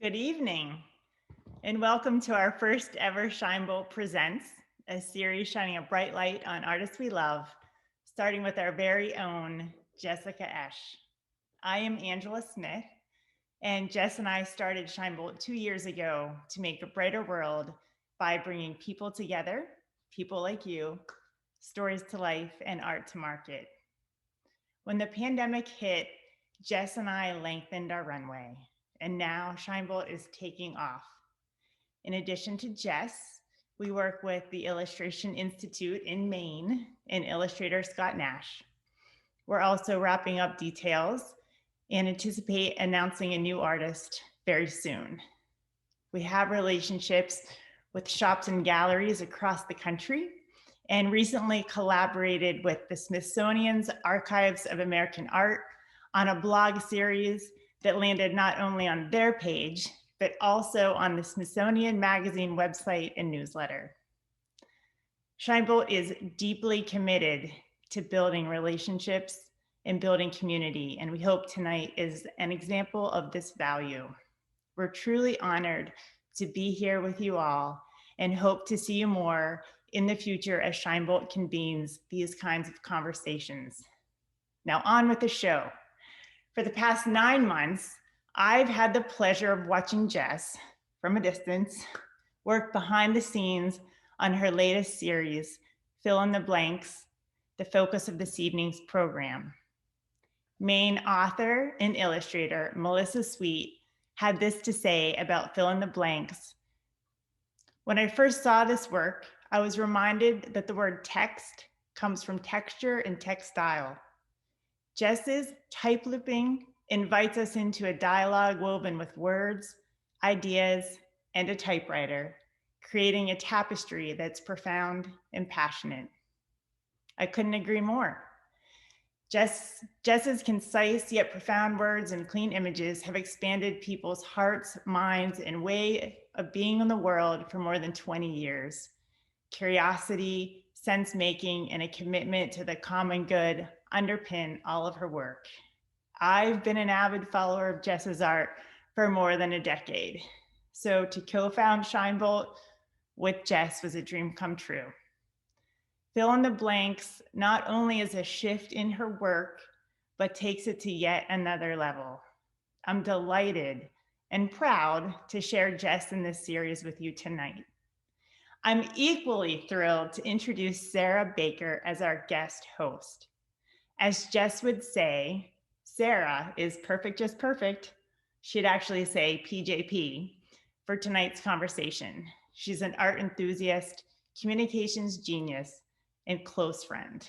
Good evening, and welcome to our first ever Shinebolt Presents, a series shining a bright light on artists we love, starting with our very own Jessica Esch. I am Angela Smith, and Jess and I started Shinebolt 2 years ago to make a brighter world by bringing people together, people like you, stories to life, and art to market. When the pandemic hit, Jess and I lengthened our runway, and now Shinebolt is taking off. In addition to Jess, we work with the Illustration Institute in Maine and illustrator Scott Nash. We're also wrapping up details and anticipate announcing a new artist very soon. We have relationships with shops and galleries across the country and recently collaborated with the Smithsonian's Archives of American Art on a blog series that landed not only on their page, but also on the Smithsonian Magazine website and newsletter. Shinebolt is deeply committed to building relationships and building community, and we hope tonight is an example of this value. We're truly honored to be here with you all and hope to see you more in the future as Shinebolt convenes these kinds of conversations. Now on with the show. For the past 9 months, I've had the pleasure of watching Jess from a distance work behind the scenes on her latest series, Fill in the Blanks, the focus of this evening's program. Maine author and illustrator Melissa Sweet had this to say about Fill in the Blanks. When I first saw this work, I was reminded that the word text comes from texture and textile. Jess's type looping invites us into a dialogue woven with words, ideas, and a typewriter, creating a tapestry that's profound and passionate. I couldn't agree more. Jess's concise yet profound words and clean images have expanded people's hearts, minds, and way of being in the world for more than 20 years. Curiosity, sense-making, and a commitment to the common good underpin all of her work. I've been an avid follower of Jess's art for more than a decade. So to co-found Shinebolt with Jess was a dream come true. Fill in the Blanks not only is a shift in her work, but takes it to yet another level. I'm delighted and proud to share Jess in this series with you tonight. I'm equally thrilled to introduce Sarah Baker as our guest host. As Jess would say, Sarah is perfect, just perfect. She'd actually say PJP for tonight's conversation. She's an art enthusiast, communications genius, and close friend.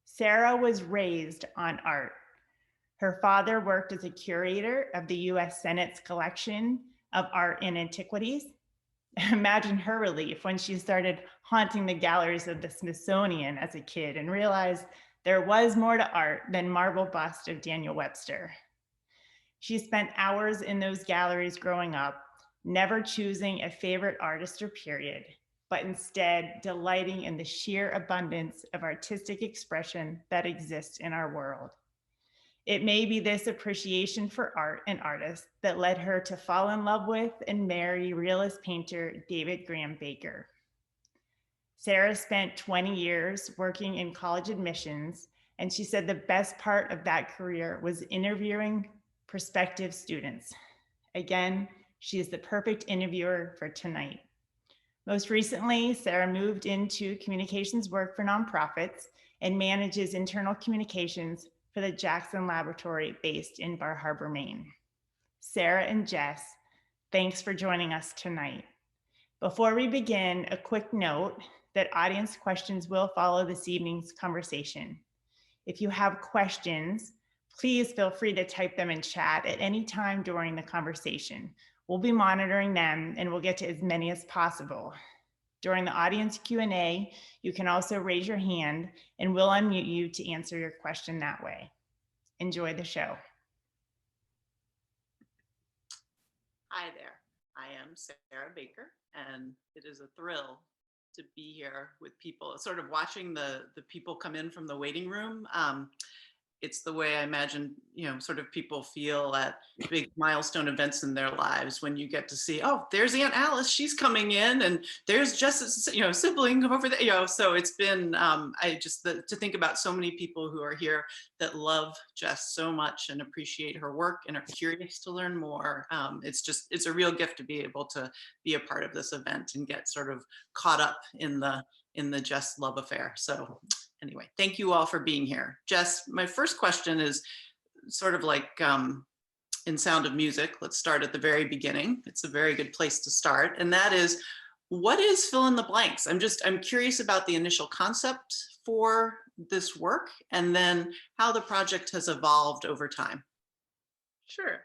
Sarah was raised on art. Her father worked as a curator of the US Senate's collection of art and antiquities. Imagine her relief when she started haunting the galleries of the Smithsonian as a kid and realized there was more to art than marble bust of Daniel Webster. She spent hours in those galleries growing up, never choosing a favorite artist or period, but instead delighting in the sheer abundance of artistic expression that exists in our world. It may be this appreciation for art and artists that led her to fall in love with and marry realist painter David Graham Baker. Sarah spent 20 years working in college admissions, and she said the best part of that career was interviewing prospective students. Again, she is the perfect interviewer for tonight. Most recently, Sarah moved into communications work for nonprofits and manages internal communications for the Jackson Laboratory based in Bar Harbor, Maine. Sarah and Jess, thanks for joining us tonight. Before we begin, a quick note that audience questions will follow this evening's conversation. If you have questions, please feel free to type them in chat at any time during the conversation. We'll be monitoring them and we'll get to as many as possible. During the audience Q&A, you can also raise your hand and we'll unmute you to answer your question that way. Enjoy the show. Hi there, I am Sarah Baker, and it is a thrill to be here with people, sort of watching the people come in from the waiting room. it's the way I imagine, sort of people feel at big milestone events in their lives when you get to see, oh, there's Aunt Alice, she's coming in, and there's Jess's, sibling over there, so it's been, to think about so many people who are here that love Jess so much and appreciate her work and are curious to learn more. It's a real gift to be able to be a part of this event and get sort of caught up in the Jess love affair. So anyway, thank you all for being here. Jess, my first question is sort of like in Sound of Music. Let's start at the very beginning. It's a very good place to start. And that is, what is fill in the blanks? I'm curious about the initial concept for this work and then how the project has evolved over time. Sure.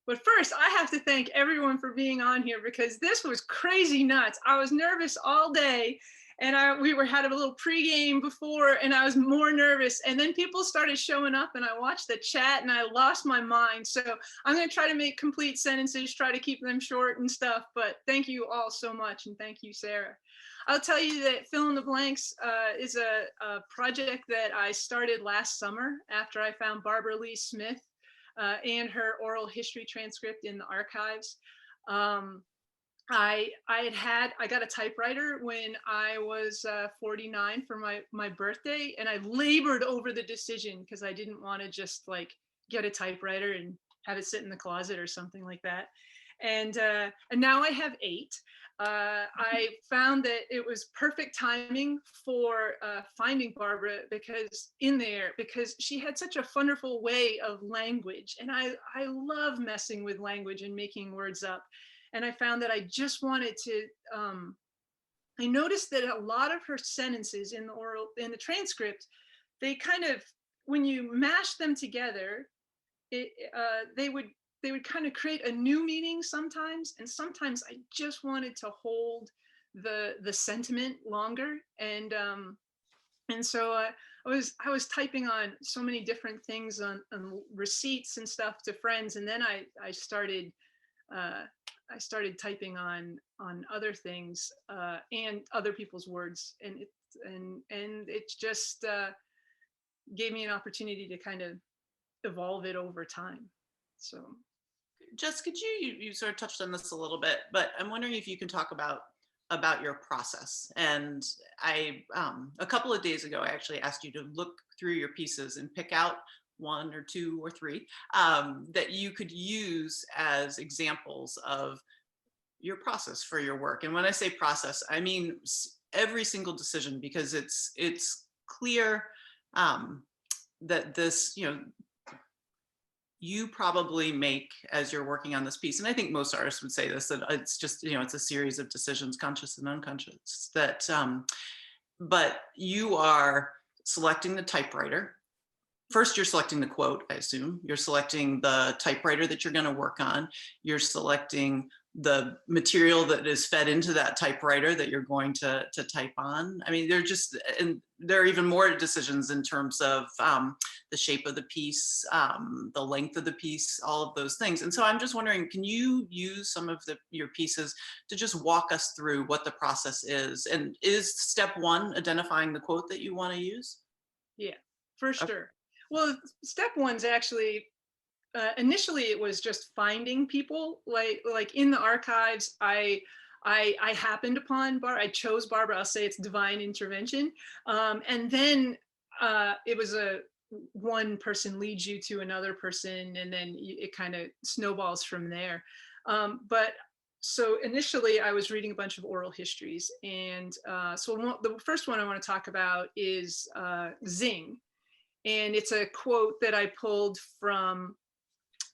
But first, I have to thank everyone for being on here because this was crazy nuts. I was nervous all day, and we had a little pregame before, and I was more nervous. And then people started showing up, and I watched the chat, and I lost my mind. So I'm going to try to make complete sentences, try to keep them short and stuff. But thank you all so much, and thank you, Sarah. I'll tell you that Fill in the Blanks is a project that I started last summer after I found Barbara Lee Smith and her oral history transcript in the archives. I got a typewriter when I was 49 for my birthday, and I labored over the decision because I didn't want to just like get a typewriter and have it sit in the closet or something like that. And now I have 8. I found that it was perfect timing for finding Barbara because she had such a wonderful way of language, and I love messing with language and making words up. And I found that I just wanted to. I noticed that a lot of her sentences in the transcript, they kind of, when you mash them together, they would kind of create a new meaning sometimes, and sometimes I just wanted to hold the sentiment longer. And so I was typing on so many different things on receipts and stuff to friends, and then I started typing on other things and other people's words, and it just gave me an opportunity to kind of evolve it over time. So. Jess, could you sort of touched on this a little bit, but I'm wondering if you can talk about your process. And a couple of days ago, I actually asked you to look through your pieces and pick out 1 or 2 or 3 that you could use as examples of your process for your work. And when I say process, I mean every single decision, because it's clear that this, you probably make as you're working on this piece, and I think most artists would say this, that it's just, it's a series of decisions, conscious and unconscious, that, but you are selecting the typewriter. First, you're selecting the quote, I assume. You're selecting the typewriter that you're going to work on. You're selecting the material that is fed into that typewriter that you're going to type on. I mean, there are even more decisions in terms of the shape of the piece, the length of the piece, all of those things. And so I'm just wondering, can you use some of your pieces to just walk us through what the process is? And is step 1 identifying the quote that you want to use? Yeah, for sure. Okay. Well, step 1's actually, initially it was just finding people, like in the archives. I happened upon Barbara. I chose Barbara. I'll say it's divine intervention. And then it was one person leads you to another person, and then it kind of snowballs from there. But so initially I was reading a bunch of oral histories, and so the first one I want to talk about is Zing. And it's a quote that I pulled from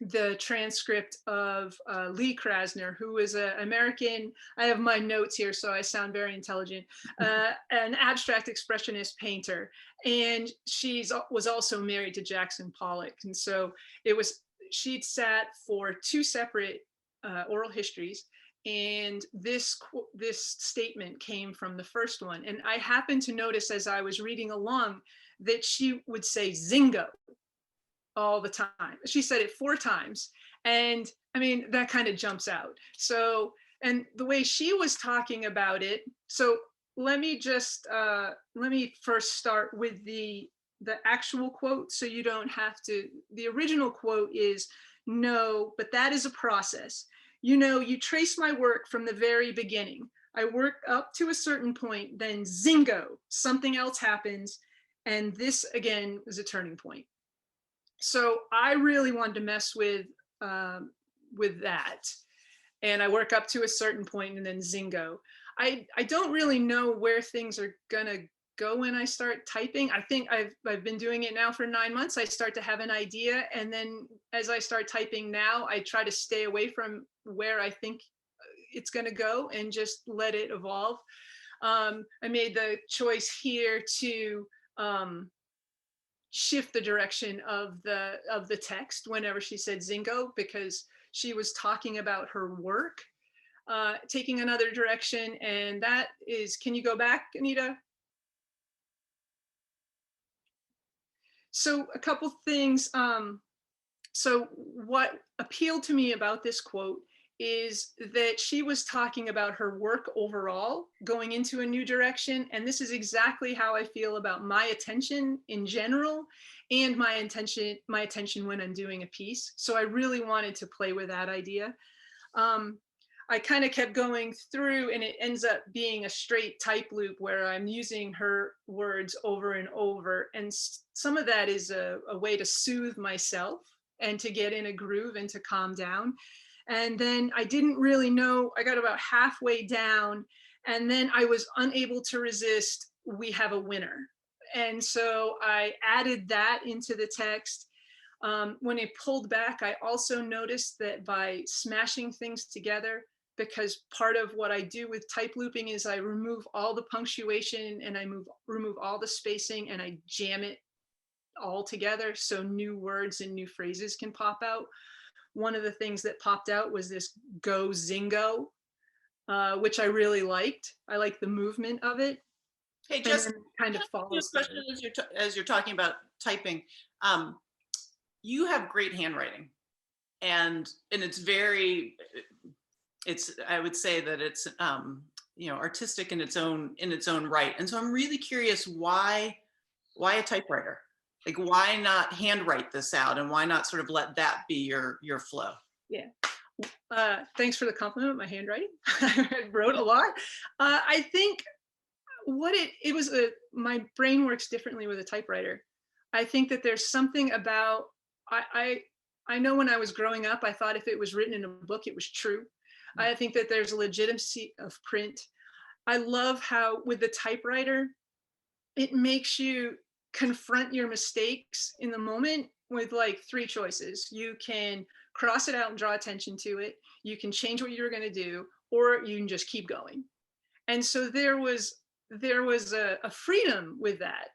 the transcript of Lee Krasner, who is an American. I have my notes here, so I sound very intelligent. An abstract expressionist painter, and was also married to Jackson Pollock. And so she'd sat for 2 separate oral histories, and this statement came from the first one. And I happened to notice as I was reading along that she would say Zingo all the time. She said it 4 times. And I mean, that kind of jumps out. So, and the way she was talking about it, so let me first start with the the actual quote, so you don't have to, the original quote is, "No, but that is a process. You know, you trace my work from the very beginning. I work up to a certain point, then zingo, something else happens. And this again is a turning point." So I really wanted to mess with that. And I work up to a certain point and then zingo. I don't really know where things are gonna go when I start typing. I think I've been doing it now for 9 months. I start to have an idea, and then as I start typing now, I try to stay away from where I think it's gonna go and just let it evolve. I made the choice here to shift the direction of the text whenever she said zingo, because she was talking about her work taking another direction. And that is, can you go back, Anita? So a couple things. So what appealed to me about this quote is that she was talking about her work overall going into a new direction. And this is exactly how I feel about my attention in general, and my attention when I'm doing a piece. So I really wanted to play with that idea. I kind of kept going through, and it ends up being a straight type loop where I'm using her words over and over. And some of that is a way to soothe myself and to get in a groove and to calm down. And then I didn't really know, I got about halfway down, and then I was unable to resist, "We have a winner." And so I added that into the text. When I pulled back, I also noticed that by smashing things together, because part of what I do with type looping is I remove all the punctuation and I remove all the spacing, and I jam it all together so new words and new phrases can pop out. One of the things that popped out was this "go zingo," which I really liked. I like the movement of it. Hey, just kind of follows. question as you're talking about typing. You have great handwriting, and it's very, I would say that it's artistic in its own right. And so I'm really curious, why a typewriter? Like, why not handwrite this out, and why not sort of let that be your flow? Yeah. Thanks for the compliment. My handwriting. I wrote a lot. I think what it was my brain works differently with a typewriter. I think that there's something about, I know when I was growing up, I thought if it was written in a book, it was true. I think that there's a legitimacy of print. I love how with the typewriter, it makes you confront your mistakes in the moment with like 3 choices. You can cross it out and draw attention to it. You can change what you're going to do, or you can just keep going. And so there was a freedom with that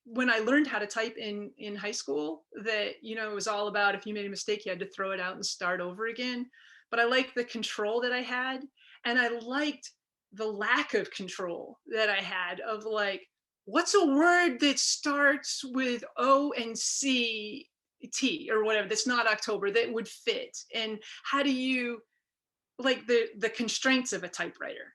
when I learned how to type in high school, that it was all about, if you made a mistake, you had to throw it out and start over again. But I liked the control that I had, and I liked the lack of control that I had of like, what's a word that starts with O and C T or whatever, that's not October, that would fit? And how do you, like, the constraints of a typewriter?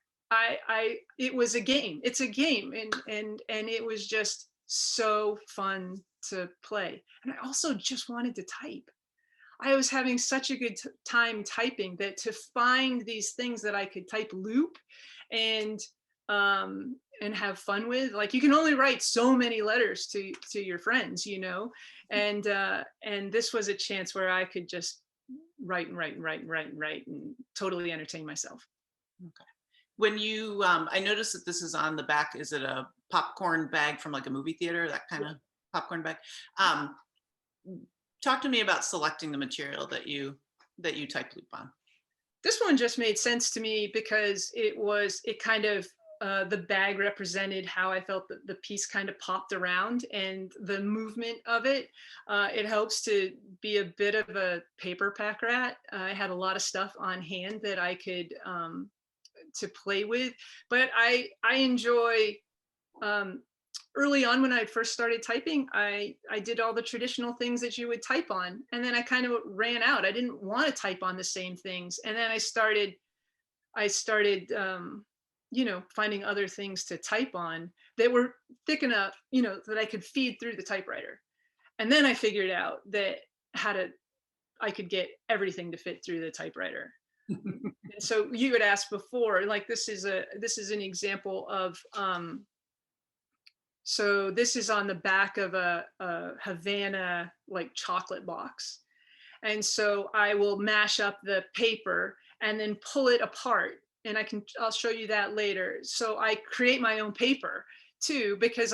It was a game. It's a game, and it was just so fun to play. And I also just wanted to type. I was having such a good time typing that to find these things that I could type loop and have fun with. Like, you can only write so many letters to your friends, and this was a chance where I could just write and totally entertain myself. Okay. When you, I noticed that this is on the back. Is it a popcorn bag from like a movie theater, that kind of popcorn bag? Talk to me about selecting the material that you type loop on. This one just made sense to me because it kind of, the bag represented how I felt that the piece kind of popped around, and the movement of it. It helps to be a bit of a paper pack rat. I had a lot of stuff on hand that I could to play with, but I enjoy, early on when I first started typing, I did all the traditional things that you would type on, and then I kind of ran out. I didn't want to type on the same things, and then I started finding other things to type on that were thick enough, that I could feed through the typewriter. And then I figured out that I could get everything to fit through the typewriter. And so you had asked before, like this is an example of so this is on the back of a Havana like chocolate box. And so I will mash up the paper and then pull it apart. And I'll show you that later. So I create my own paper too, because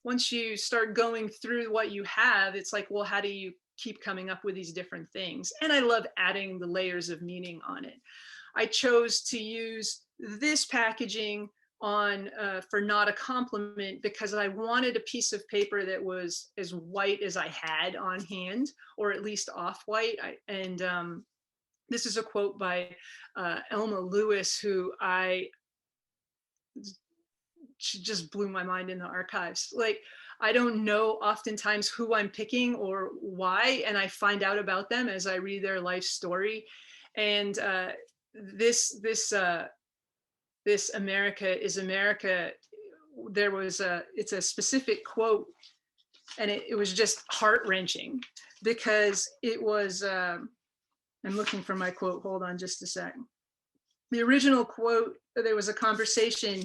once you start going through what you have, it's like, well, how do you keep coming up with these different things? And I love adding the layers of meaning on it. I chose to use this packaging for Not a Compliment because I wanted a piece of paper that was as white as I had on hand, or at least off-white. This is a quote by Elma Lewis, who she just blew my mind in the archives. Like, I don't know oftentimes who I'm picking or why, and I find out about them as I read their life story. And this America is America, it's a specific quote, and it was just heart-wrenching because it was, I'm looking for my quote, hold on just a second. The original quote, there was a conversation,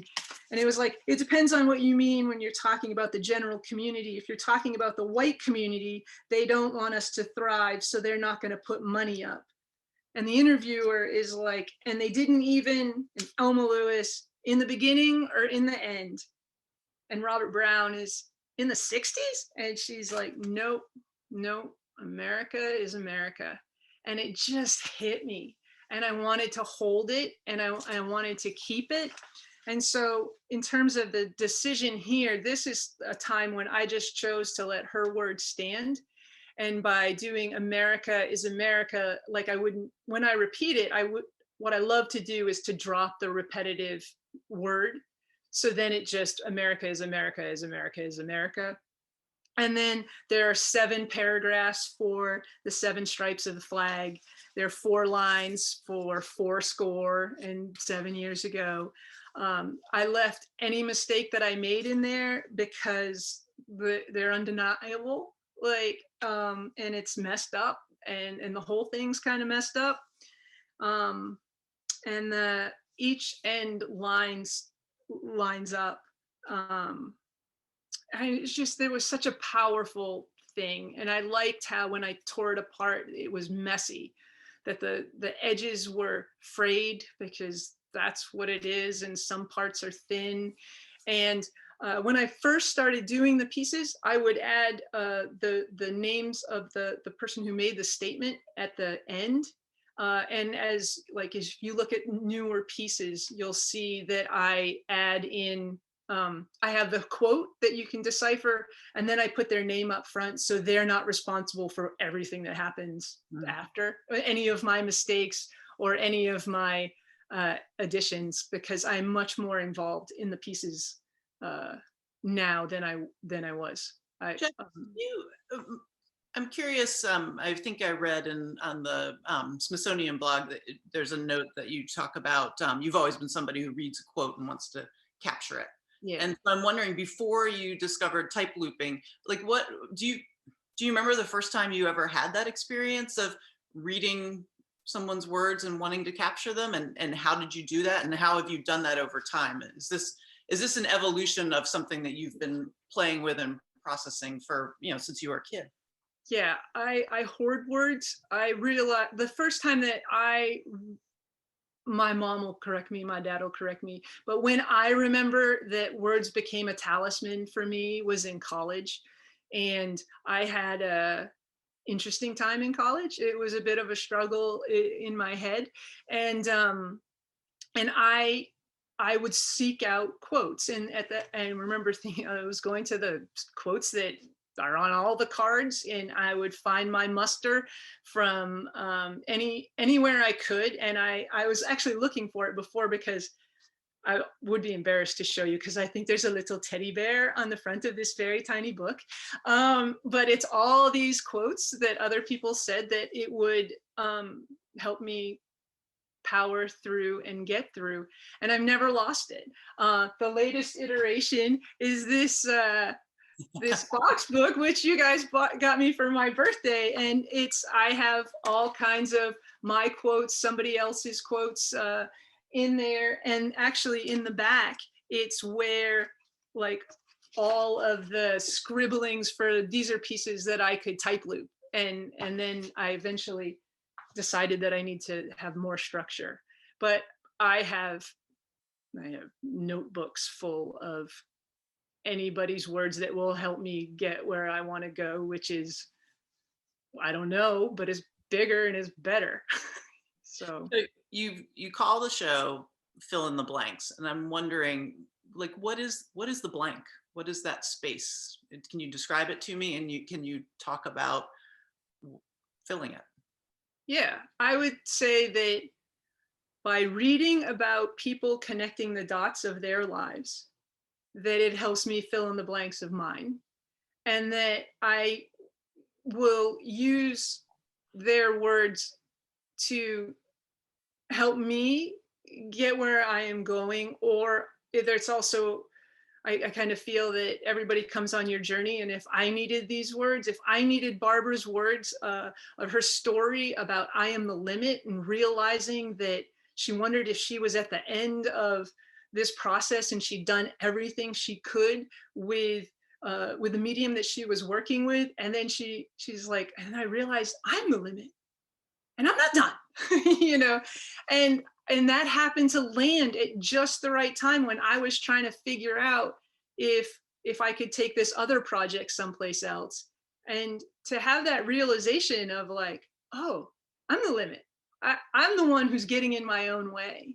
and it was like, it depends on what you mean when you're talking about the general community. If you're talking about the white community, they don't want us to thrive, so they're not going to put money up. And the interviewer is like, and they didn't even, Elma Lewis, in the beginning or in the end? And Robert Brown is in the 60s? And she's like, nope, America is America. And it just hit me. And I wanted to hold it, and I wanted to keep it. And so in terms of the decision here, this is a time when I just chose to let her word stand. And by doing America is America, like when I repeat it, what I love to do is to drop the repetitive word. So then it just, America is America is America is America. And then there are 7 paragraphs for the 7 stripes of the flag. There are 4 lines for 4score years ago. I left any mistake that I made in there because they're undeniable. Like, and it's messed up, and the whole thing's kind of messed up. And each end lines up. It's just, there was such a powerful thing. And I liked how when I tore it apart, it was messy, that the edges were frayed, because that's what it is. And some parts are thin. And when I first started doing the pieces, I would add the names of the person who made the statement at the end. And as you look at newer pieces, you'll see that I add in, I have the quote that you can decipher, and then I put their name up front, so they're not responsible for everything that happens after, any of my mistakes or any of my additions, because I'm much more involved in the pieces now than I was. I'm curious. I think I read on the Smithsonian blog that there's a note that you talk about. You've always been somebody who reads a quote and wants to capture it. Yeah. And so I'm wondering, before you discovered type looping, like, what do you remember the first time you ever had that experience of reading someone's words and wanting to capture them, and how did you do that, and how have you done that over time? Is this an evolution of something that you've been playing with and processing for, since you were a kid? Yeah, I hoard words. I realized the first time that my mom will correct me, my dad will correct me, but when I remember that words became a talisman for me was in college. And I had a interesting time in college. It was a bit of a struggle in my head. And I would seek out quotes, and remember thinking, I was going to the quotes that are on all the cards, and I would find my muster from anywhere I could. And I was actually looking for it before, because I would be embarrassed to show you, because I think there's a little teddy bear on the front of this very tiny book. But it's all these quotes that other people said that it would help me power through and get through. And I've never lost it. The latest iteration is this box book, which you guys got me for my birthday. And I have all kinds of my quotes, somebody else's quotes in there. And actually in the back, it's where like all of the scribblings for these are pieces that I could type loop. And then I eventually decided that I need to have more structure. But I have notebooks full of anybody's words that will help me get where I want to go, which is, I don't know, but it's bigger and it's better. So you call the show Fill in the Blanks, and I'm wondering, like, what is the blank? What is that space? Can you describe it to me? And can you talk about filling it? Yeah, I would say that by reading about people connecting the dots of their lives, that it helps me fill in the blanks of mine, and that I will use their words to help me get where I am going. Or there's also, I kind of feel that everybody comes on your journey, and if I needed these words, if I needed Barbara's words of her story about I am the limit, and realizing that she wondered if she was at the end of this process and she'd done everything she could with the medium that she was working with, and then she's like, and I realized I'm the limit and I'm not done. You know, and that happened to land at just the right time when I was trying to figure out if I could take this other project someplace else. And to have that realization of like, oh, I'm the limit. I'm the one who's getting in my own way.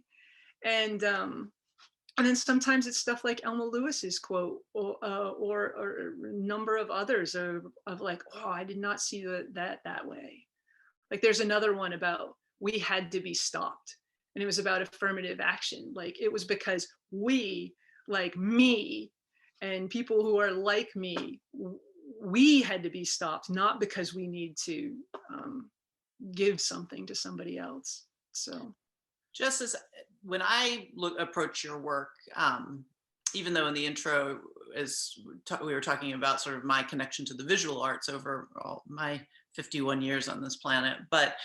And then sometimes it's stuff like Elma Lewis's quote, or a number of others of like, oh, I did not see that way. Like there's another one about we had to be stopped. And it was about affirmative action. Like it was because we, like me, and people who are like me, we had to be stopped, not because we need to give something to somebody else. So, just as when I approach your work, even though in the intro, as we were talking about sort of my connection to the visual arts over all my 51 years on this planet, but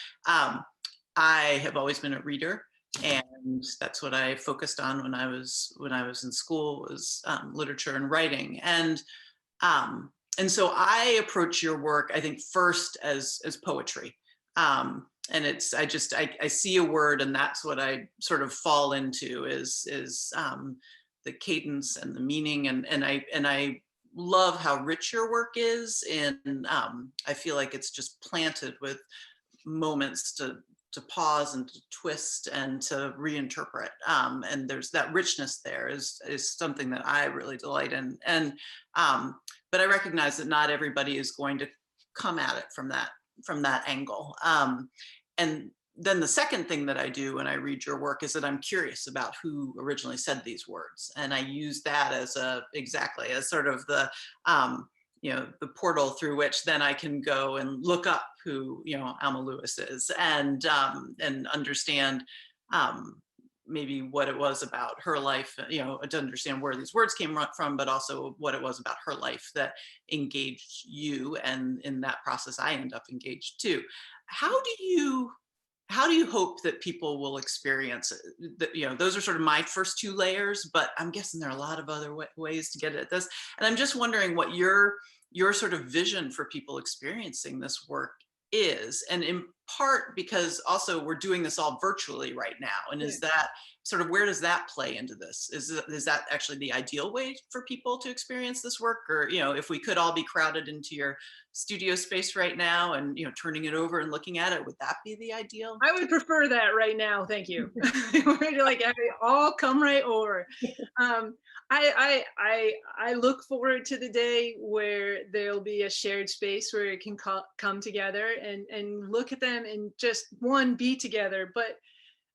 I have always been a reader, and that's what I focused on when I was in school, was literature and writing, and so I approach your work, I think, first as poetry. And it's, I see a word, and that's what I sort of fall into is the cadence and the meaning, and I love how rich your work is, and I feel like it's just planted with moments to pause and to twist and to reinterpret, and there's that richness there is something that I really delight in, and but I recognize that not everybody is going to come at it from that angle. And then the second thing that I do when I read your work is that I'm curious about who originally said these words. And I use that as as sort of the, the portal through which then I can go and look up who, Alma Lewis is, and understand maybe what it was about her life, to understand where these words came from, but also what it was about her life that engaged you. And in that process, I end up engaged too. How do you hope that people will experience it? Those are sort of my first two layers, but I'm guessing there are a lot of other ways to get at this. And I'm just wondering what your sort of vision for people experiencing this work is, and in part because also we're doing this all virtually right now, and is that sort of, where does that play into this? Is that actually the ideal way for people to experience this work? Or if we could all be crowded into your studio space right now and turning it over and looking at it, would that be the ideal? I would prefer that right now, thank you. Like all come right over. I look forward to the day where there'll be a shared space where it can come together and look at them and just be together. But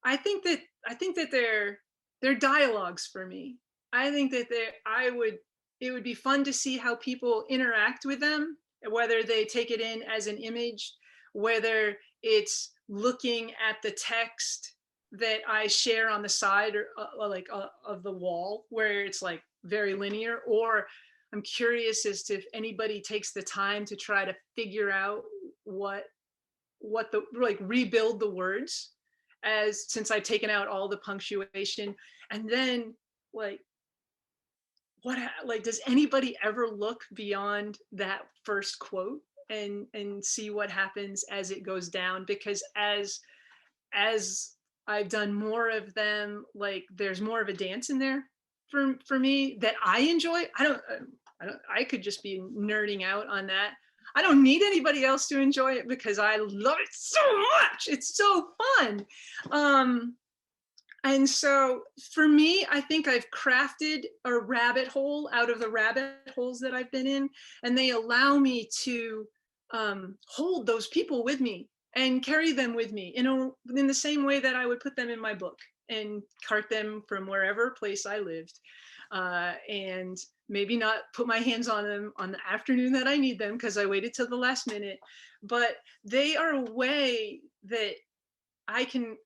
I think that they're dialogues for me. I think that it would be fun to see how people interact with them, whether they take it in as an image, whether it's looking at the text that I share on the side or of the wall where it's like very linear, or I'm curious as to if anybody takes the time to try to figure out what the like rebuild the words, as since I've taken out all the punctuation. And then like like does anybody ever look beyond that first quote and see what happens as it goes down? Because as I've done more of them, like there's more of a dance in there for me that I enjoy. I could just be nerding out on that. I don't need anybody else to enjoy it because I love it so much. It's so fun. And so for me, I think I've crafted a rabbit hole out of the rabbit holes that I've been in, and they allow me to hold those people with me and carry them with me in the same way that I would put them in my book and cart them from wherever place I lived. And maybe not put my hands on them on the afternoon that I need them because I waited till the last minute, but they are a way that I can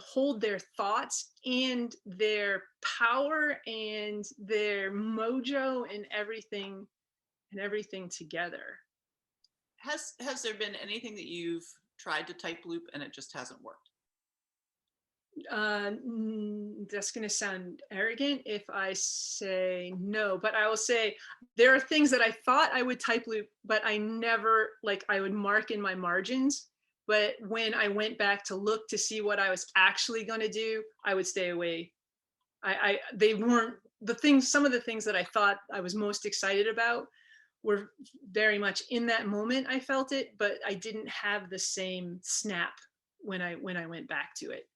hold their thoughts and their power and their mojo and everything together. Has there been anything that you've tried to type loop and it just hasn't worked? That's going to sound arrogant if I say no, but I will say there are things that I thought I would type loop, but I never, like I would mark in my margins. But when I went back to look to see what I was actually going to do, I would stay away. They weren't the things, some of the things that I thought I was most excited about were very much in that moment. I felt it, but I didn't have the same snap when I went back to it.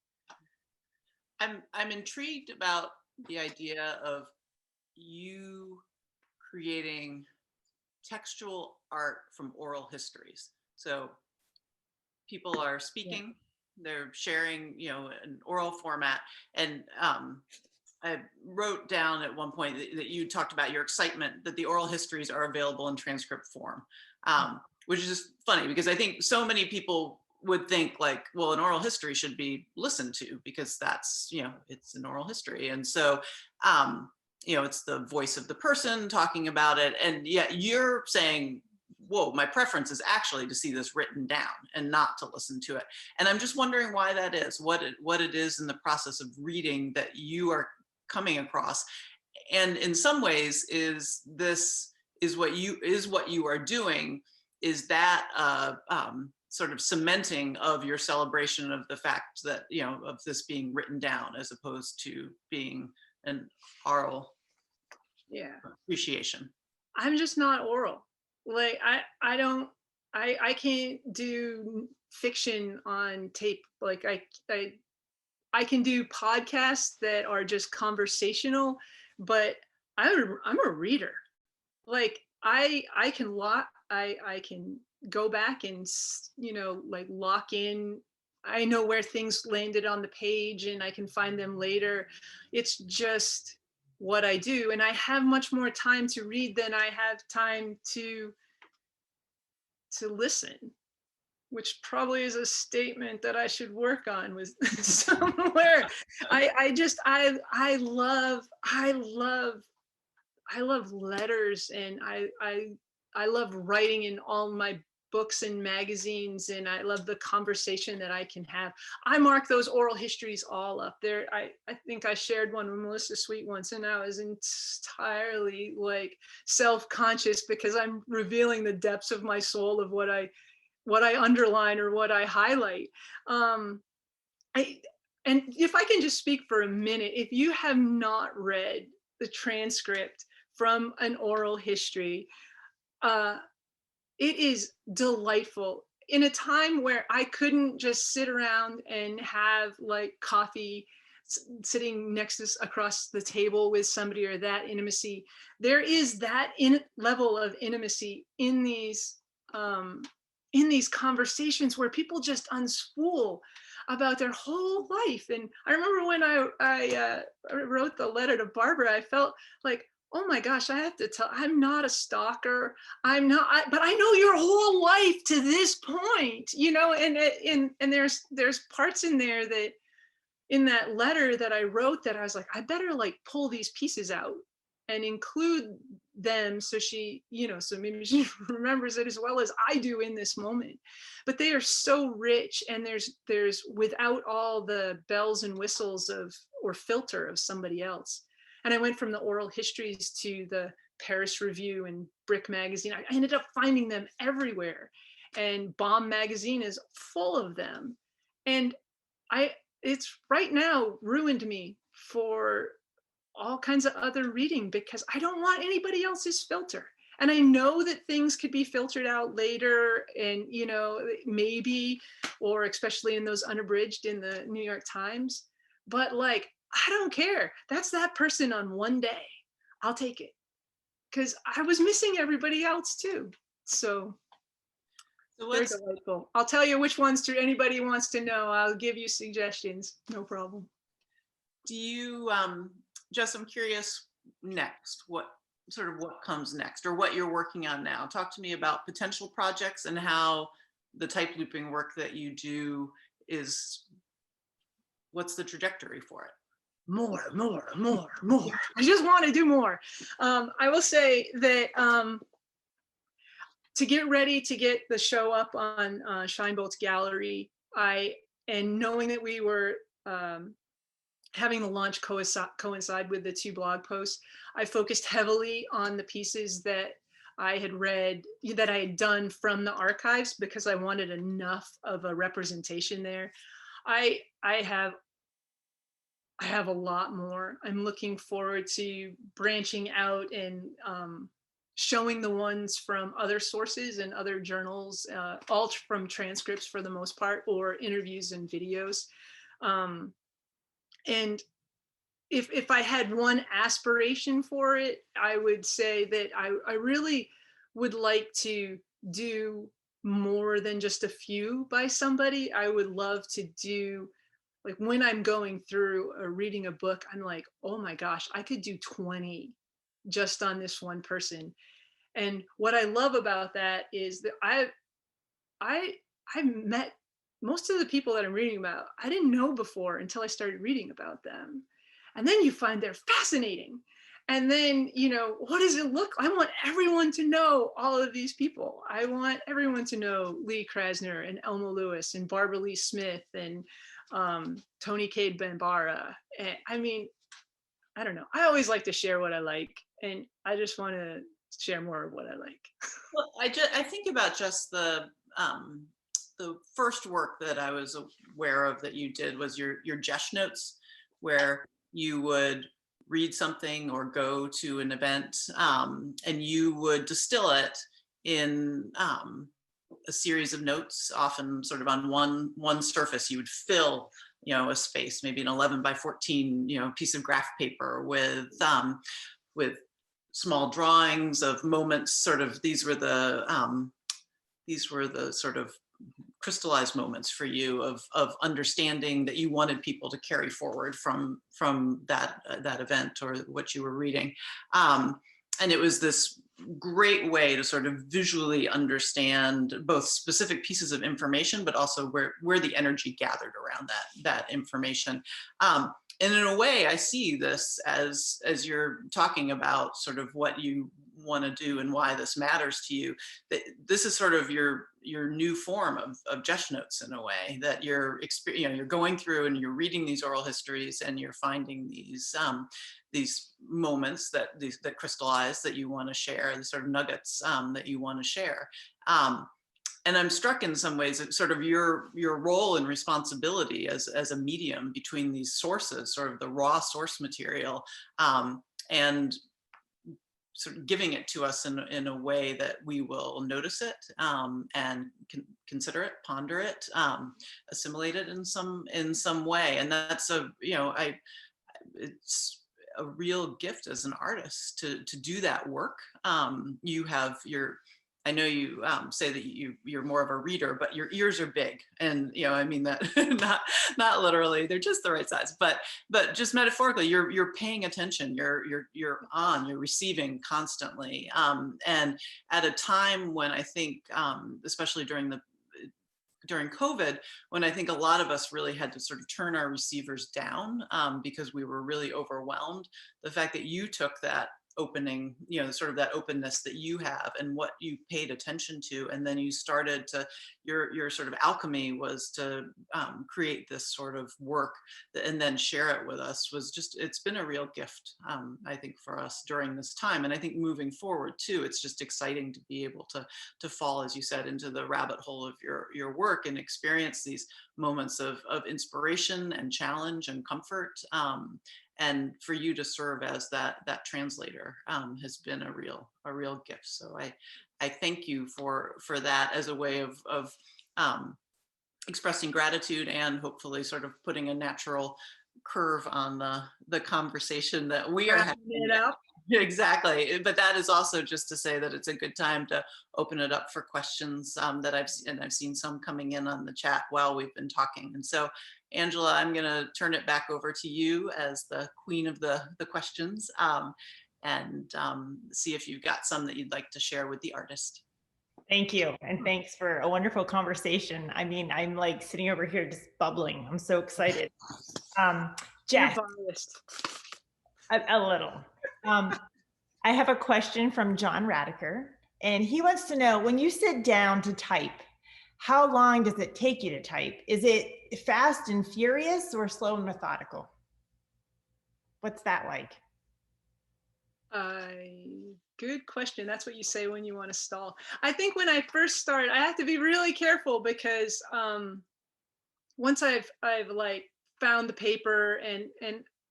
I'm intrigued about the idea of you creating textual art from oral histories. So people are speaking, they're sharing, an oral format. And I wrote down at one point that you talked about your excitement that the oral histories are available in transcript form, which is just funny because I think so many people would think like, well, an oral history should be listened to because that's, it's an oral history. And so, it's the voice of the person talking about it. And yet you're saying, whoa, my preference is actually to see this written down and not to listen to it. And I'm just wondering why that is, what it is in the process of reading that you are coming across. And in some ways is what you are doing, is that sort of cementing of your celebration of the fact that, of this being written down as opposed to being an oral appreciation. I'm just not oral. Like I can't do fiction on tape. Like I can do podcasts that are just conversational, but I'm a reader. Like I can go back and like lock in. I know where things landed on the page and I can find them later. It's just what I do, and I have much more time to read than I have time to listen, which probably is a statement that I should work on with somewhere. I love letters, and I love writing in all my books and magazines, and I love the conversation that I can have. I mark those oral histories all up there. I think I shared one with Melissa Sweet once, and I was entirely like self-conscious because I'm revealing the depths of my soul of what I underline or what I highlight. And if I can just speak for a minute, if you have not read the transcript from an oral history, it is delightful. In a time where I couldn't just sit around and have like coffee sitting next to across the table with somebody, or that intimacy, there is that level of intimacy in these conversations where people just unspool about their whole life. And I remember when I wrote the letter to Barbara, I felt like, oh my gosh, I have to tell, I'm not a stalker. I'm not, but I know your whole life to this point, and there's parts in there that in that letter that I wrote that I was like, I better like pull these pieces out and include them so she, so maybe she remembers it as well as I do in this moment. But they are so rich, and there's without all the bells and whistles of or filter of somebody else. And I went from the oral histories to the Paris Review and Brick magazine. I ended up finding them everywhere, and Bomb magazine is full of them. And it's right now ruined me for all kinds of other reading because I don't want anybody else's filter. And I know that things could be filtered out later, and maybe, or especially in those unabridged in the New York Times, but like, I don't care. That's that person on one day. I'll take it, because I was missing everybody else too. So very delightful. I'll tell you which ones to anybody who wants to know. I'll give you suggestions. No problem. Do you, Jess, I'm curious next, what comes next, or what you're working on now? Talk to me about potential projects and how the type looping work that you do what's the trajectory for it? More. I just want to do more. I will say that to get ready to get the show up on Shinebolt's gallery, and knowing that we were having the launch coincide with the 2 blog posts, I focused heavily on the pieces that I had read, that I had done from the archives, because I wanted enough of a representation there. I have a lot more. I'm looking forward to branching out and showing the ones from other sources and other journals, all from transcripts for the most part, or interviews and videos. And if I had one aspiration for it, I would say that I really would like to do more than just a few by somebody. I would love to do, like, when I'm going through or reading a book, I'm like, oh my gosh, I could do 20 just on this one person. And what I love about that is that I've met most of the people that I'm reading about, I didn't know before until I started reading about them. And then you find they're fascinating. And then, what does it look like? I want everyone to know all of these people. I want everyone to know Lee Krasner and Elma Lewis and Barbara Lee Smith and Tony Cade Bambara. And I mean, I don't know. I always like to share what I like, and I just want to share more of what I like. Well, I think about just the first work that I was aware of that you did was your Jesch notes, where you would read something or go to an event, and you would distill it in a series of notes, often sort of on one surface. You would fill a space, maybe an 11 by 14 piece of graph paper with small drawings of moments. Sort of these were the sort of crystallized moments for you of understanding that you wanted people to carry forward from that event or what you were reading. And it was this great way to sort of visually understand both specific pieces of information, but also where the energy gathered around that information. And in a way, I see this as you're talking about sort of what you want to do and why this matters to you. That this is sort of your new form of Jesch notes, in a way, that you're going through and you're reading these oral histories and you're finding these moments that crystallize, that you want to share, the sort of nuggets that you want to share. And I'm struck in some ways at sort of your role and responsibility as a medium between these sources, sort of the raw source material, and sort of giving it to us in a way that we will notice it, and consider it, ponder it, assimilate it in some way. And that's it's a real gift as an artist to do that work. You have I know you say that you're more of a reader, but your ears are big, and I mean that not literally, they're just the right size, but just metaphorically, you're paying attention, you're receiving constantly, and at a time when I think, especially during the during COVID, when I think a lot of us really had to sort of turn our receivers down because we were really overwhelmed. The fact that you took that opening, sort of that openness that you have and what you paid attention to, and then you started to, your sort of alchemy was to create this sort of work and then share it with us, was just, it's been a real gift, I think, for us during this time. And I think moving forward too, it's just exciting to be able to fall, as you said, into the rabbit hole of your work and experience these moments of inspiration and challenge and comfort. And for you to serve as that translator has been a real gift. So I thank you for that as a way of expressing gratitude and hopefully sort of putting a natural curve on the conversation that we are having. It up. Exactly. But that is also just to say that it's a good time to open it up for questions that I've seen some coming in on the chat while we've been talking. And so, Angela, I'm going to turn it back over to you as the queen of the questions, and see if you've got some that you'd like to share with the artist. Thank you. And thanks for a wonderful conversation. I mean, I'm like sitting over here just bubbling. I'm so excited. Jess, a little. I have a question from John Radiker, and he wants to know, when you sit down to type, how long does it take you to type? Is it fast and furious or slow and methodical? What's that like? Good question. That's what you say when you want to stall. I think when I first start, I have to be really careful because once I've like found the paper and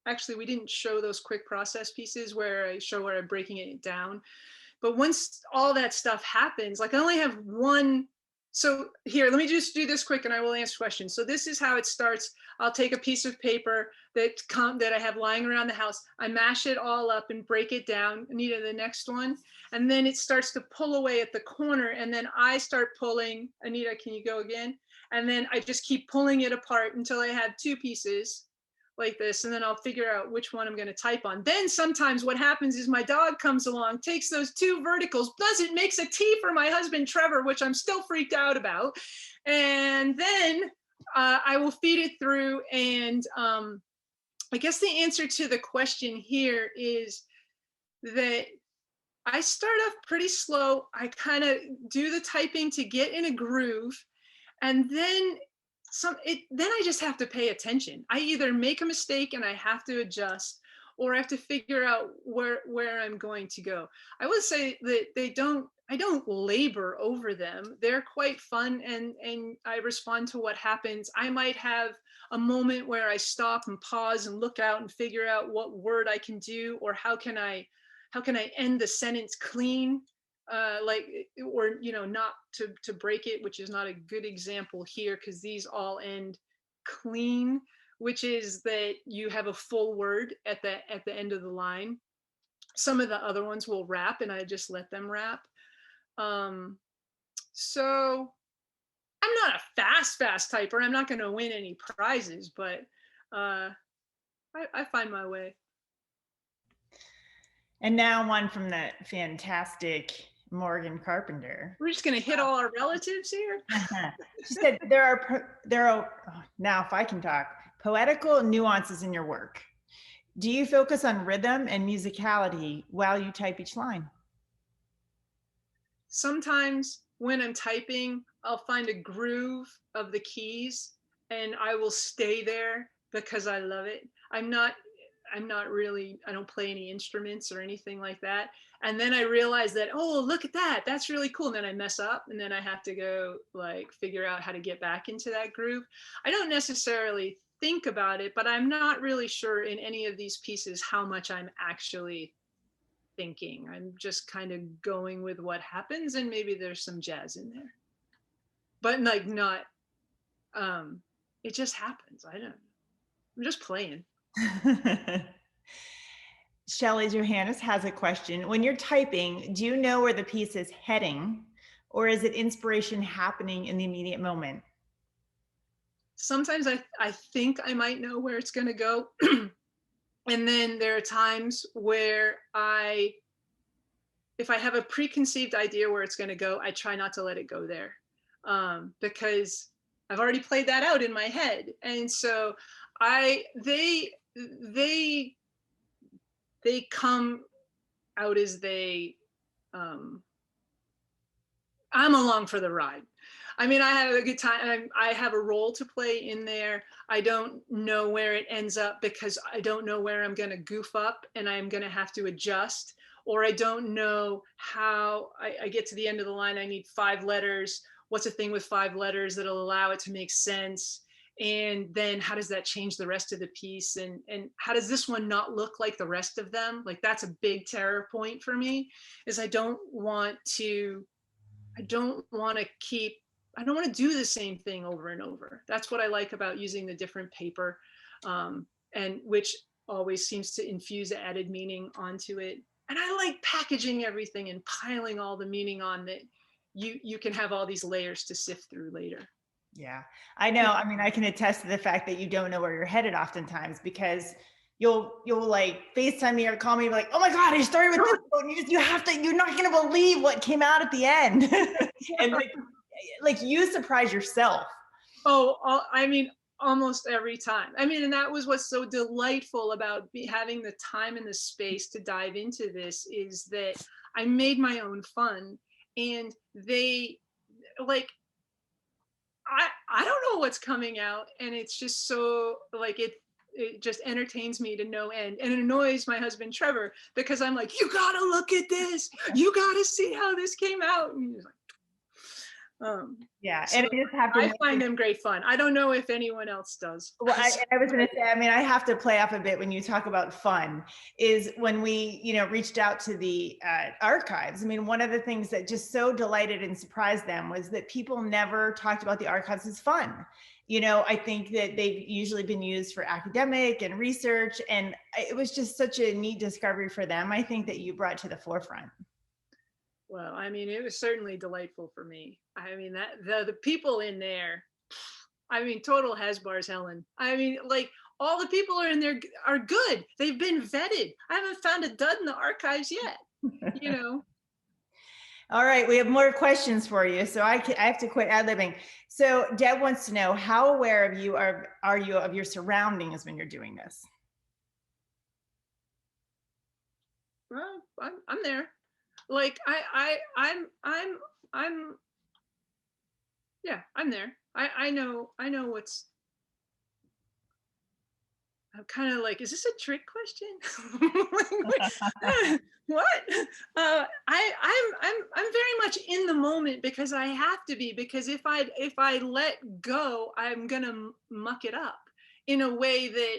actually we didn't show those quick process pieces where I show where I'm breaking it down. But once all that stuff happens, like I only have one. So here, let me just do this quick and I will answer questions. So this is how it starts. I'll take a piece of paper that I have lying around the house. I mash it all up and break it down. Anita, the next one. And then it starts to pull away at the corner. And then I start pulling. Anita, can you go again? And then I just keep pulling it apart until I have two pieces like this, and then I'll figure out which one I'm going to type on. Then sometimes what happens is my dog comes along, takes those two verticals, makes a T for my husband Trevor, which I'm still freaked out about, and then I will feed it through. And I guess the answer to the question here is that I start off pretty slow. I kind of do the typing to get in a groove, and then then I just have to pay attention. I either make a mistake and I have to adjust, or I have to figure out where I'm going to go. I would say that I don't labor over them. They're quite fun, and I respond to what happens. I might have a moment where I stop and pause and look out and figure out what word I can do, or how can I end the sentence clean. Or not to break it, which is not a good example here because these all end clean, which is that you have a full word at the end of the line. Some of the other ones will wrap, and I just let them wrap. So I'm not a fast typer. I'm not going to win any prizes, but I find my way. And now one from the fantastic Morgan Carpenter. We're just going to hit all our relatives here. She said there are now, if I can talk, poetical nuances in your work. Do you focus on rhythm and musicality while you type each line? Sometimes when I'm typing, I'll find a groove of the keys and I will stay there because I love it. I'm not really, I don't play any instruments or anything like that. And then I realize that, oh, look at that. That's really cool. And then I mess up, and then I have to go figure out how to get back into that groove. I don't necessarily think about it, but I'm not really sure in any of these pieces how much I'm actually thinking. I'm just kind of going with what happens, and maybe there's some jazz in there. But it just happens. I don't know. I'm just playing. Shelley Johannes has a question. When you're typing, do you know where the piece is heading, or is it inspiration happening in the immediate moment? Sometimes I think I might know where it's going to go. And then there are times where if I have a preconceived idea where it's going to go, I try not to let it go there. Because I've already played that out in my head. And so they come out as um, I'm along for the ride. I mean, I have a good time. I have a role to play in there. I don't know where it ends up because I don't know where I'm going to goof up and I'm going to have to adjust, or I don't know how I get to the end of the line. I need 5 letters. What's a thing with 5 letters that'll allow it to make sense? And then how does that change the rest of the piece? And how does this one not look like the rest of them? Like, that's a big terror point for me, is I don't want to do the same thing over and over. That's what I like about using the different paper, and which always seems to infuse added meaning onto it. And I like packaging everything and piling all the meaning on that you can have all these layers to sift through later. Yeah, I know. I mean, I can attest to the fact that you don't know where you're headed oftentimes, because you'll like FaceTime me or call me like, oh my God, I started with this one. You're not going to believe what came out at the end. And like you surprise yourself. Oh, I mean, almost every time. I mean, and that was what's so delightful about having the time and the space to dive into this, is that I made my own fun, and they like, I don't know what's coming out, and it's just so like it just entertains me to no end, and it annoys my husband Trevor because I'm like, you gotta look at this, you gotta see how this came out, and he's like, yeah, so and I just have to. I find them great fun. I don't know if anyone else does. Well, I was going to say, I mean, I have to play off a bit when you talk about fun. Is when we, reached out to the archives. I mean, one of the things that just so delighted and surprised them was that people never talked about the archives as fun. I think that they've usually been used for academic and research, and it was just such a neat discovery for them, I think, that you brought to the forefront. Well, I mean, it was certainly delightful for me. I mean, that the people in there, I mean, total Hasbars Helen. I mean, like, all the people are in there are good. They've been vetted. I haven't found a dud in the archives yet, All right, we have more questions for you, so I have to quit ad-libbing. So Deb wants to know, how aware of you are you of your surroundings when you're doing this? Well, I'm there. Like, I'm yeah, I'm there. I know what's. I'm kind of like, is this a trick question? What? I'm very much in the moment because I have to be, because if I let go, I'm gonna muck it up in a way that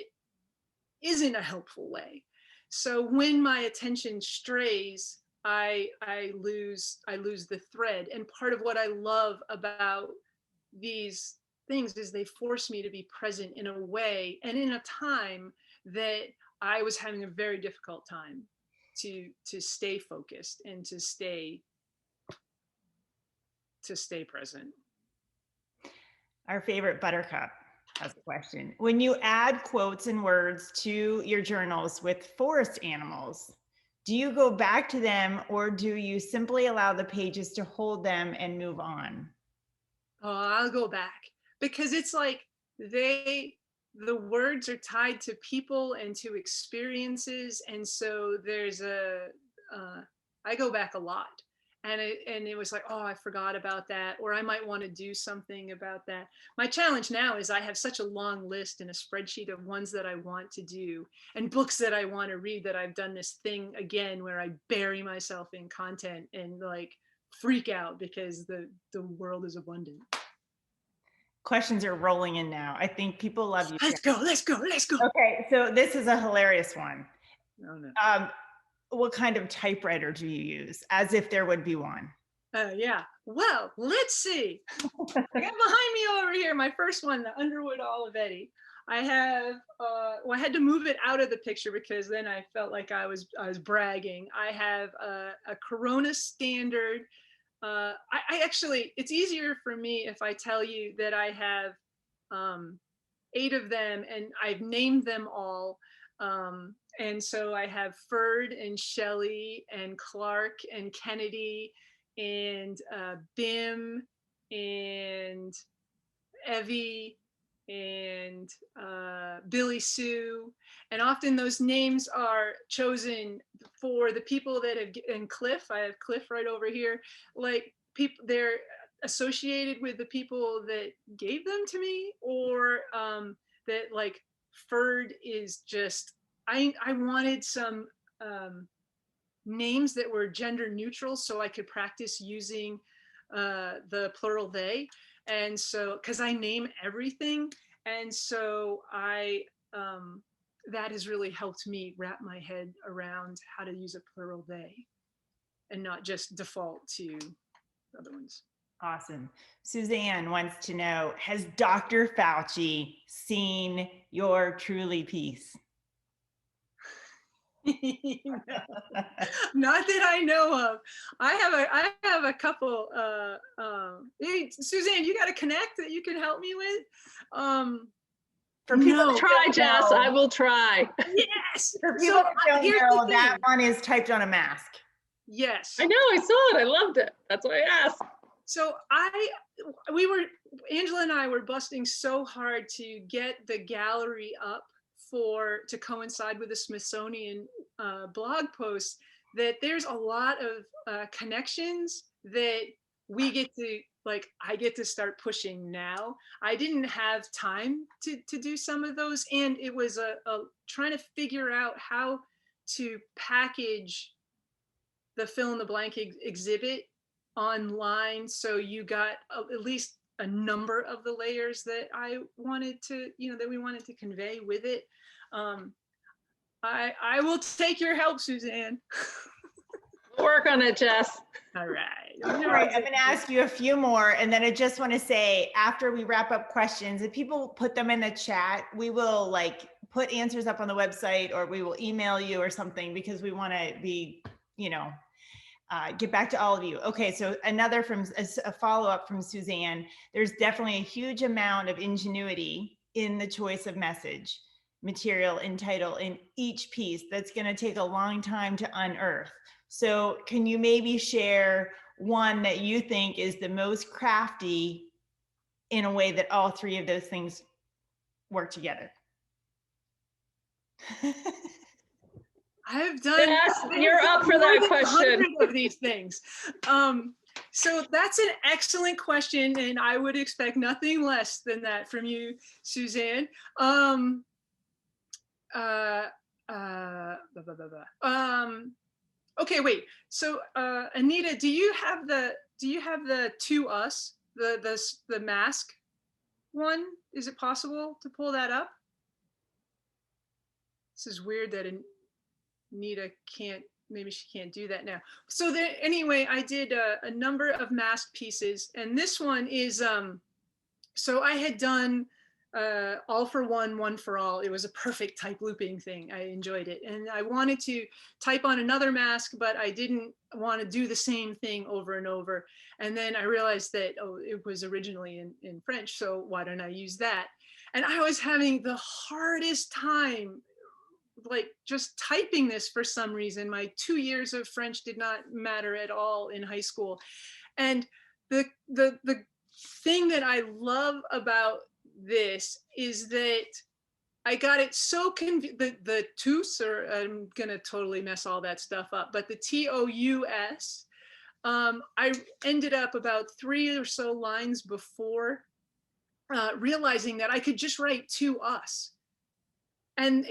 isn't a helpful way. So when my attention strays, I lose the thread. And part of what I love about these things is they force me to be present in a way and in a time that I was having a very difficult time to stay focused and to stay present. Our favorite Buttercup has a question. When you add quotes and words to your journals with forest animals, do you go back to them, or do you simply allow the pages to hold them and move on? Oh, I'll go back, because it's like the words are tied to people and to experiences, and so there's I go back a lot, and it was like, oh, I forgot about that, or I might want to do something about that. My challenge now is I have such a long list and a spreadsheet of ones that I want to do and books that I want to read, that I've done this thing again where I bury myself in content and like freak out because the world is abundant. Questions are rolling in now. I think people love you. Let's go. Okay, so this is a hilarious one. Oh, no. What kind of typewriter do you use? As if there would be one. Yeah. Well, let's see. I got behind me over here, my first one, the Underwood Olivetti. I have, I had to move it out of the picture because then I felt like I was bragging. I have a Corona Standard. I actually, it's easier for me if I tell you that I have 8 of them, and I've named them all. And so I have Ferd and Shelley and Clark and Kennedy and Bim and Evie and Billy Sue. And often those names are chosen for the people that have, and Cliff, I have Cliff right over here, like people, they're associated with the people that gave them to me, or that like Ferd is just, I wanted some names that were gender neutral so I could practice using the plural they. And so, because I name everything. And so that has really helped me wrap my head around how to use a plural they and not just default to other ones. Awesome. Suzanne wants to know, has Dr. Fauci seen your Truly piece? Not that I know of. I have a couple. Hey, Suzanne, you got a connect that you can help me with? For people no. that Try, don't Jess. know- I will try. Yes. For people that don't here's know, the that thing. one is typed on a mask. Yes. I know. I saw it. I loved it. That's why I asked. So Angela and I were busting so hard to get the gallery up to coincide with the Smithsonian blog post, that there's a lot of connections that we get to, like, I get to start pushing now. I didn't have time to do some of those, and it was a trying to figure out how to package the fill in the blank exhibit online, so you got at least a number of the layers that I wanted to, that we wanted to convey with it. I will take your help, Suzanne. Work on it, Jess. All right. All right, I'm going to ask you a few more, and then I just want to say, after we wrap up questions, if people put them in the chat, we will like put answers up on the website, or we will email you or something, because we want to be, get back to all of you. Okay, so another a follow-up from Suzanne. There's definitely a huge amount of ingenuity in the choice of message, material, and title in each piece that's going to take a long time to unearth. So can you maybe share one that you think is the most crafty in a way that all three of those things work together? I've done. Yes, you're up for that question. 100 of these things. So that's an excellent question, and I would expect nothing less than that from you, Suzanne. Okay, wait. So Anita, do you have the to us, the mask one? Is it possible to pull that up? This is weird that Anita can't, maybe she can't do that now. So then, anyway, I did a number of mask pieces, and this one is, so I had done all for one, one for all. It was a perfect type looping thing. I enjoyed it. And I wanted to type on another mask, but I didn't want to do the same thing over and over. And then I realized that, oh, it was originally in French, so why don't I use that? And I was having the hardest time, like, just typing this for some reason. My 2 years of French did not matter at all in high school. And the thing that I love about this is that I got it so the tous, or I'm gonna totally mess all that stuff up, but the TOUS, I ended up about 3 or so lines before realizing that I could just write to us. And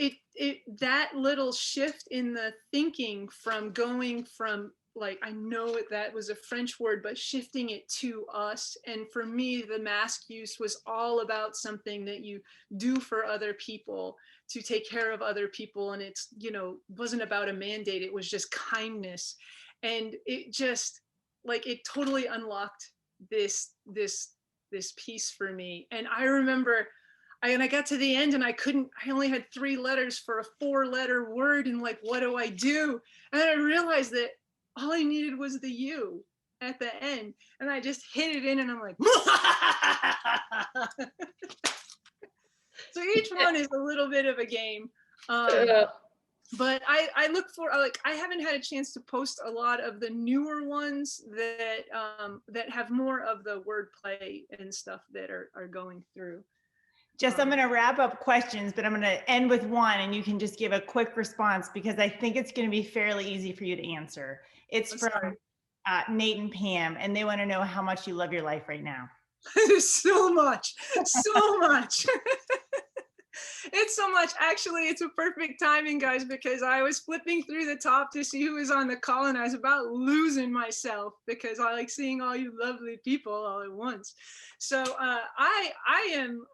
that little shift in the thinking from going from, like, I know that was a French word, but shifting it to us. And for me, the mask use was all about something that you do for other people, to take care of other people. And it's, wasn't about a mandate. It was just kindness. And it just, like, it totally unlocked this piece for me. And I remember, I got to the end and I only had 3 letters for a 4-letter word, and like, what do I do? And I realized that all I needed was the U at the end, and I just hit it in, and I'm like, so each one is a little bit of a game. But I look for, like, I haven't had a chance to post a lot of the newer ones that that have more of the wordplay and stuff that are going through. Jess, I'm going to wrap up questions, but I'm going to end with one, and you can just give a quick response because I think it's going to be fairly easy for you to answer. It's from Nate and Pam, and they want to know how much you love your life right now. So much, so much. It's so much. Actually, it's a perfect timing, guys, because I was flipping through the top to see who was on the call, and I was about losing myself because I like seeing all you lovely people all at once. So I am.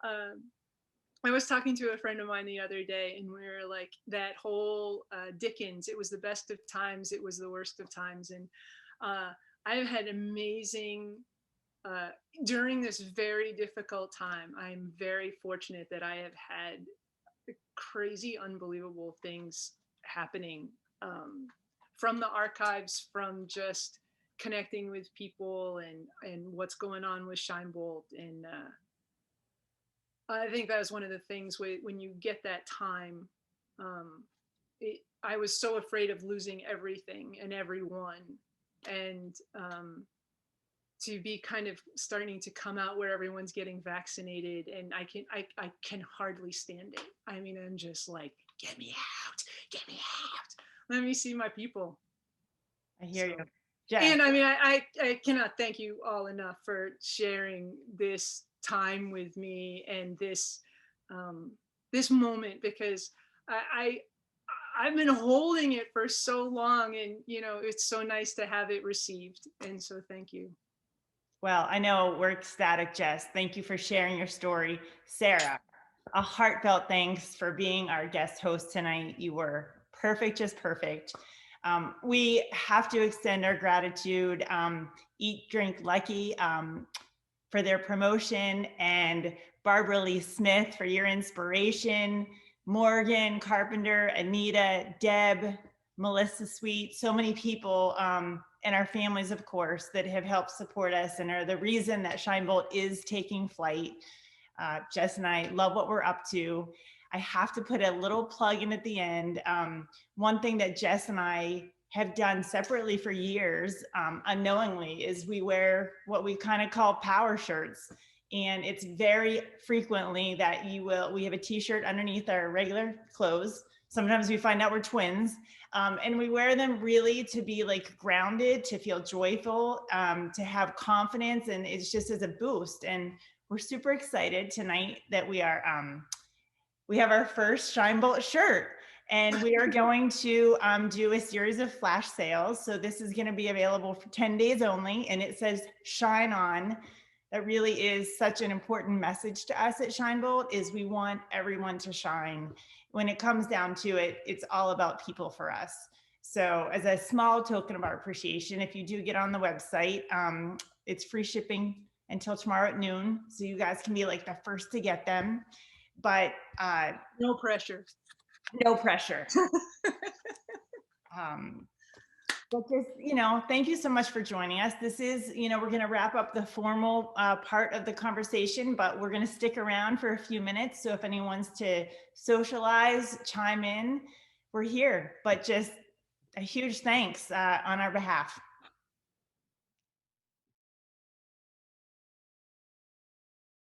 I was talking to a friend of mine the other day, and we were like, that whole Dickens, it was the best of times, it was the worst of times. And I've had amazing, during this very difficult time, I'm very fortunate that I have had crazy, unbelievable things happening from the archives, from just connecting with people and what's going on with Shinebolt. And I think that was one of the things when you get that time, I was so afraid of losing everything and everyone. And to be kind of starting to come out where everyone's getting vaccinated, and I can hardly stand it. I mean, I'm just like, get me out, get me out. Let me see my people. I hear you. Jeff. And I mean, I cannot thank you all enough for sharing this time with me and this this moment, because I've been holding it for so long, and you know, it's so nice to have it received. And so thank you. Well, I know we're ecstatic, Jess. Thank you for sharing your story. Sarah, a heartfelt thanks for being our guest host tonight. You were perfect, just perfect. We have to extend our gratitude, Eat, Drink, Lucky, for their promotion, and Barbara Lee Smith for your inspiration, Morgan, Carpenter, Anita, Deb, Melissa Sweet, so many people, and our families, of course, that have helped support us and are the reason that Shinebolt is taking flight. Jess and I love what we're up to. I have to put a little plug in at the end. One thing that Jess and I have done separately for years, unknowingly, is we wear what we kind of call power shirts. And it's very frequently that we have a t-shirt underneath our regular clothes. Sometimes we find out we're twins, and we wear them really to be like grounded, to feel joyful, to have confidence, and it's just as a boost. And we're super excited tonight that we have our first Shinebolt shirt, and we are going to do a series of flash sales. So this is going to be available for 10 days only, and it says "Shine On." That really is such an important message to us at Shinebolt, is we want everyone to shine. When it comes down to it, it's all about people for us. So as a small token of our appreciation, if you do get on the website, it's free shipping until tomorrow at noon. So you guys can be like the first to get them, but no pressure. No pressure. But just, you know, thank you so much for joining us. This is, you know, we're going to wrap up the formal part of the conversation, but we're going to stick around for a few minutes. So if anyone wants to socialize, chime in, we're here. But just a huge thanks on our behalf.